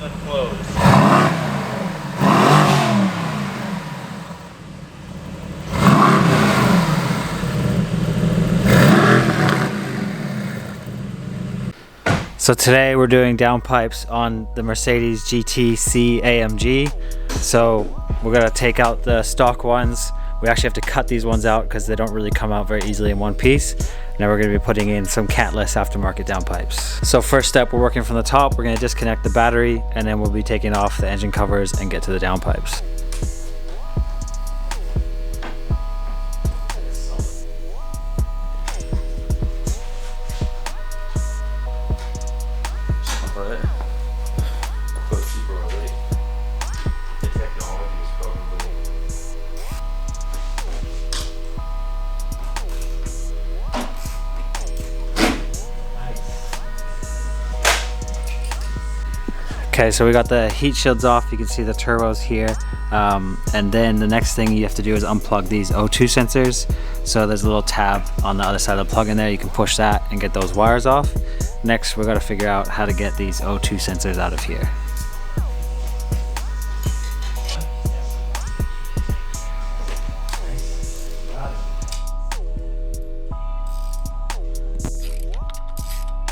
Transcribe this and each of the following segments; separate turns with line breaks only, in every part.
and close. So today we're doing downpipes on the Mercedes GT-C AMG. So we're gonna take out the stock ones. We actually have to cut these ones out because they don't really come out very easily in one piece. Now we're gonna be putting in some catless aftermarket downpipes. So first step, we're working from the top. We're gonna disconnect the battery and then we'll be taking off the engine covers and get to the downpipes. Okay, so we got the heat shields off. You can see the turbos here. And then the next thing you have to do is unplug these O2 sensors. So there's a little tab on the other side of the plug in there. You can push that and get those wires off. Next, we're gonna figure out how to get these O2 sensors out of here.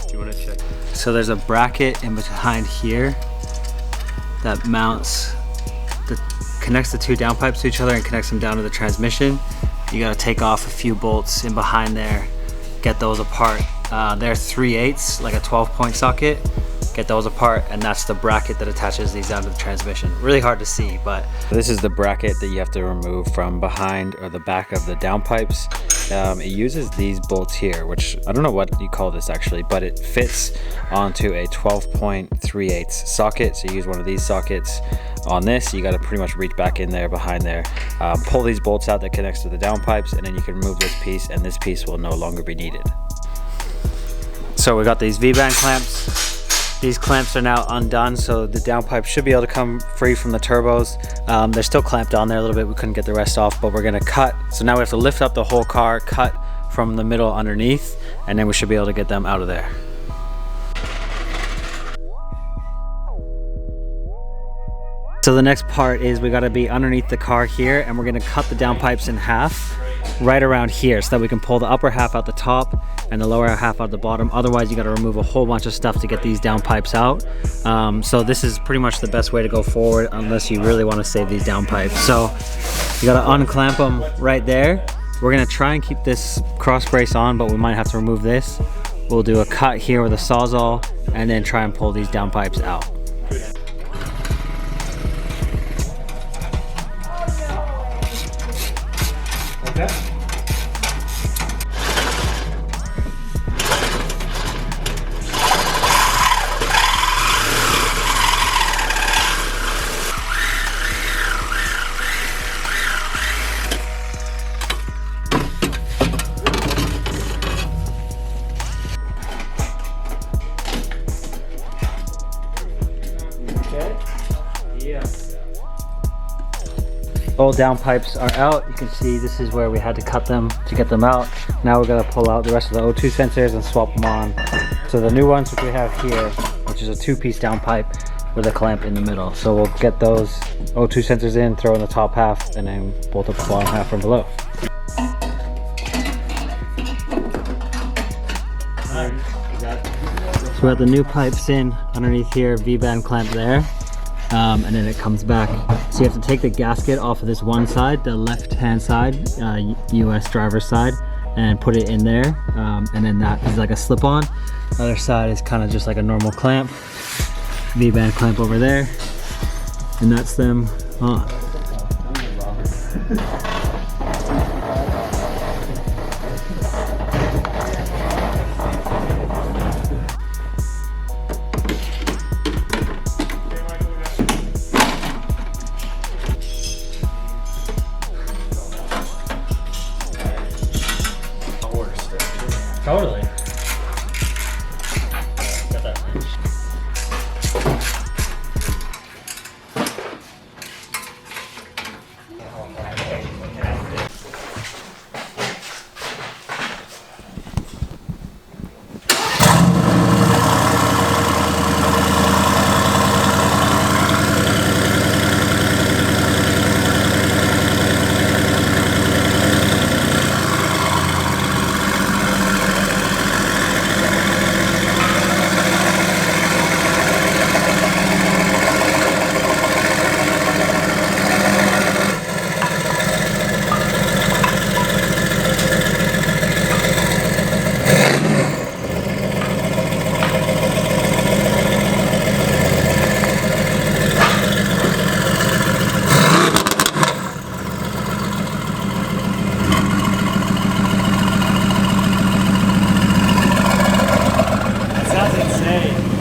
Do you wanna check? So there's a bracket in behind here that mounts, connects the two downpipes to each other and connects them down to the transmission. You gotta take off a few bolts in behind there, get those apart. They're 3/8, like a 12-point socket. Get those apart, and that's the bracket that attaches these down to the transmission. Really hard to see, but this is the bracket that you have to remove from behind or the back of the downpipes. It uses these bolts here, which I don't know what you call this actually, but it fits onto a 12.3/8 socket. So you use one of these sockets on this. You got to pretty much reach back in there behind there, pull these bolts out that connects to the downpipes, and then you can remove this piece, and this piece will no longer be needed. So we got these V-band clamps. These clamps are now undone, so the downpipe should be able to come free from the turbos. They're still clamped on there a little bit. We couldn't get the rest off, but we're gonna cut. So now we have to lift up the whole car, cut from the middle underneath, and then we should be able to get them out of there. So the next part is we gotta be underneath the car here, and we're gonna cut the downpipes in half right around here so that we can pull the upper half out the top and the lower half out the bottom. Otherwise you got to remove a whole bunch of stuff to get these downpipes out. So this is pretty much the best way to go forward unless you really want to save these downpipes. So you got to unclamp them right there. We're going to try and keep this cross brace on, but we might have to remove this. We'll do a cut here with a Sawzall and then try and pull these downpipes out. Okay. Yeah. All downpipes are out. You can see this is where we had to cut them to get them out. Now we're gonna pull out the rest of the O2 sensors and swap them on. So the new ones which we have here, which is a 2-piece downpipe with a clamp in the middle. So we'll get those O2 sensors in, throw in the top half, and then bolt up the bottom half from below. So we have the new pipes in underneath here, V-band clamp there. And then it comes back. So you have to take the gasket off of this one side, the left-hand side, US driver's side, and put it in there. And then that is like a slip-on. Other side is kind of just like a normal clamp. V-band clamp over there. And that's them on. Totally. Got that wrench. Hey.